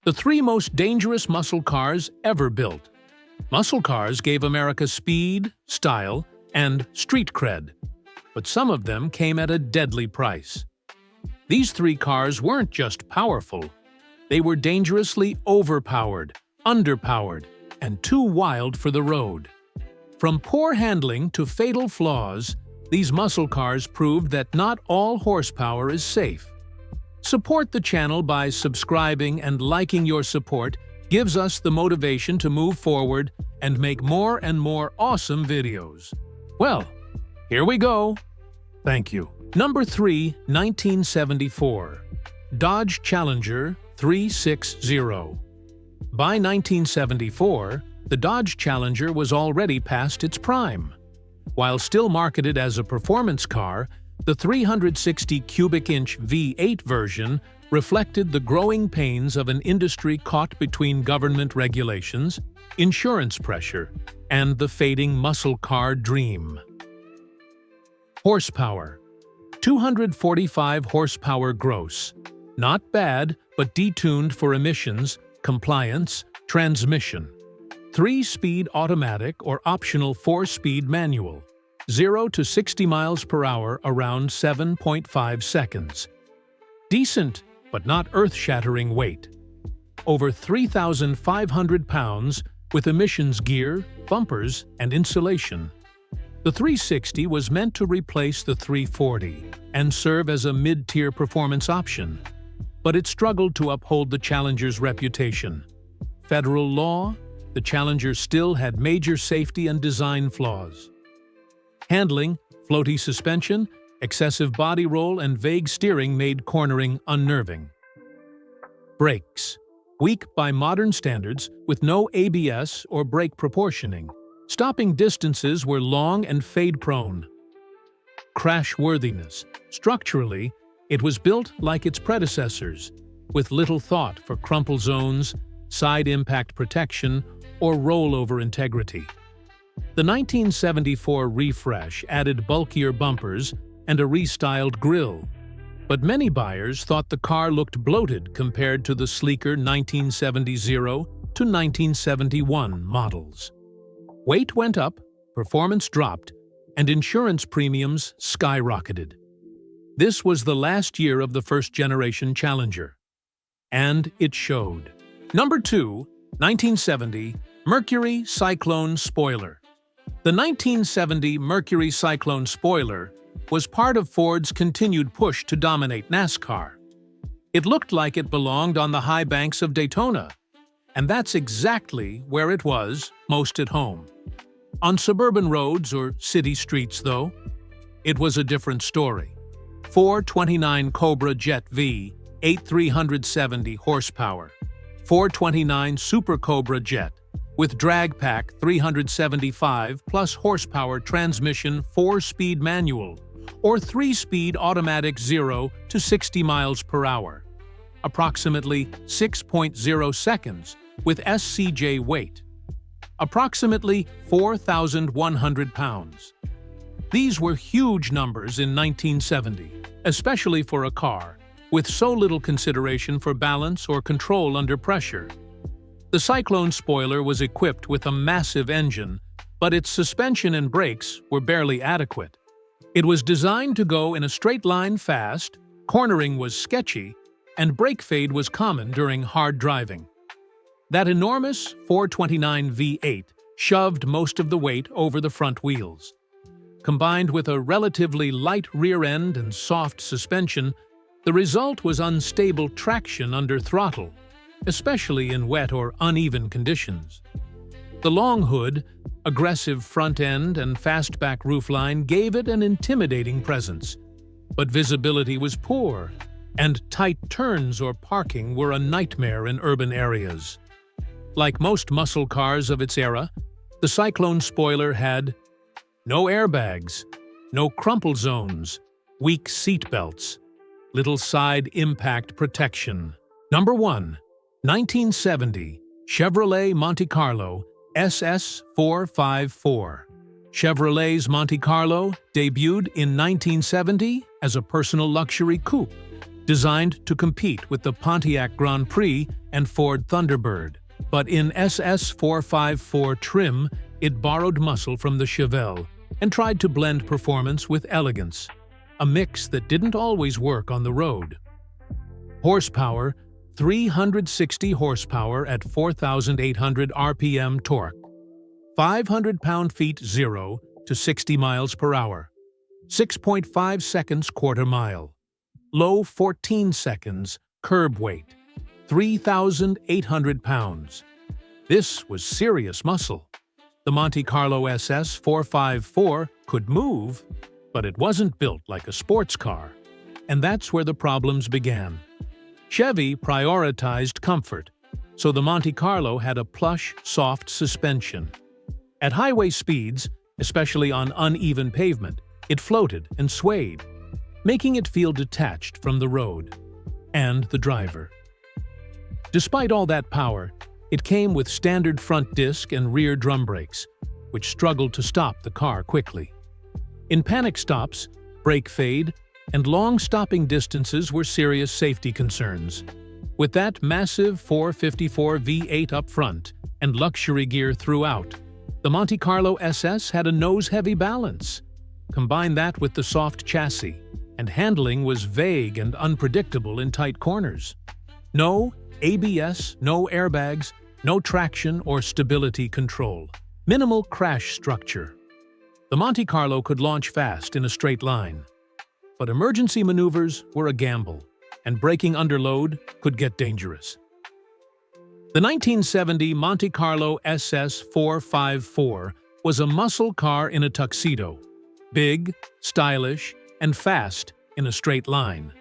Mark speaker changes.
Speaker 1: The three most dangerous muscle cars ever built. Muscle cars gave America speed, style, and street cred, but some of them came at a deadly price. These three cars weren't just powerful, they were dangerously overpowered, underpowered, and too wild for the road. From poor handling to fatal flaws, these muscle cars proved that not all horsepower is safe. Support the channel by subscribing, and liking your support gives us the motivation to move forward and make more and more awesome videos. Well, here we go. Thank you. Number 3, 1974. Dodge Challenger 360. By 1974, the Dodge Challenger was already past its prime. While still marketed as a performance car, the 360 cubic inch V8 version reflected the growing pains of an industry caught between government regulations, insurance pressure, and the fading muscle car dream. Horsepower: 245 horsepower gross. Not bad, but detuned for emissions, compliance, transmission. 3-speed automatic or optional 4-speed manual. 0 to 60 miles per hour around 7.5 seconds. Decent, but not earth-shattering weight. Over 3,500 pounds with emissions gear, bumpers, and insulation. The 360 was meant to replace the 340 and serve as a mid-tier performance option, but it struggled to uphold the Challenger's reputation. Federal law, the Challenger still had major safety and design flaws. Handling, floaty suspension, excessive body roll, and vague steering made cornering unnerving. Brakes: weak by modern standards with no ABS or brake proportioning. Stopping distances were long and fade-prone. Crash-worthiness: structurally, it was built like its predecessors, with little thought for crumple zones, side impact protection, or rollover integrity. The 1974 refresh added bulkier bumpers and a restyled grille, but many buyers thought the car looked bloated compared to the sleeker 1970 to 1971 models. Weight went up, performance dropped, and insurance premiums skyrocketed. This was the last year of the first-generation Challenger, and it showed. Number 2, 1970, Mercury Cyclone Spoiler. The 1970 Mercury Cyclone Spoiler was part of Ford's continued push to dominate NASCAR. It looked like it belonged on the high banks of Daytona, and that's exactly where it was most at home. On suburban roads or city streets, though, it was a different story. 429 Cobra Jet V, 8370 horsepower. 429 Super Cobra Jet, with drag pack 375 plus horsepower transmission 4-speed manual, or 3-speed automatic 0 to 60 miles per hour. Approximately 6.0 seconds with SCJ weight. Approximately 4,100 pounds. These were huge numbers in 1970, especially for a car with so little consideration for balance or control under pressure. The Cyclone spoiler was equipped with a massive engine, but its suspension and brakes were barely adequate. It was designed to go in a straight line fast, cornering was sketchy, and brake fade was common during hard driving. That enormous 429 V8 shoved most of the weight over the front wheels. Combined with a relatively light rear end and soft suspension, the result was unstable traction under throttle, especially in wet or uneven conditions. The long hood, aggressive front end, and fastback roofline gave it an intimidating presence, but visibility was poor, and tight turns or parking were a nightmare in urban areas. Like most muscle cars of its era, the Cyclone spoiler had no airbags, no crumple zones, weak seat belts, little side impact protection. Number 1. 1970 Chevrolet Monte Carlo SS454. Chevrolet's Monte Carlo debuted in 1970 as a personal luxury coupe. designed to compete with the Pontiac Grand Prix and Ford Thunderbird. But in SS 454 trim, it borrowed muscle from the Chevelle and tried to blend performance with elegance, a mix that didn't always work on the road. Horsepower: 360 horsepower at 4,800 RPM torque. 500 pound-feet 0 to 60 miles per hour. 6.5 seconds quarter mile. Low 14 seconds curb weight. 3,800 pounds. This was serious muscle. The Monte Carlo SS 454 could move, but it wasn't built like a sports car. And that's where the problems began. Chevy prioritized comfort, so the Monte Carlo had a plush, soft suspension. At highway speeds, especially on uneven pavement, it floated and swayed, making it feel detached from the road and the driver. Despite all that power, it came with standard front disc and rear drum brakes, which struggled to stop the car quickly. In panic stops, brake fade, and long stopping distances were serious safety concerns. With that massive 454 V8 up front and luxury gear throughout, the Monte Carlo SS had a nose-heavy balance. Combine that with the soft chassis, and handling was vague and unpredictable in tight corners. No ABS, no airbags, no traction or stability control. Minimal crash structure. The Monte Carlo could launch fast in a straight line. But emergency maneuvers were a gamble, and braking under load could get dangerous. The 1970 Monte Carlo SS 454 was a muscle car in a tuxedo, big, stylish, and fast in a straight line.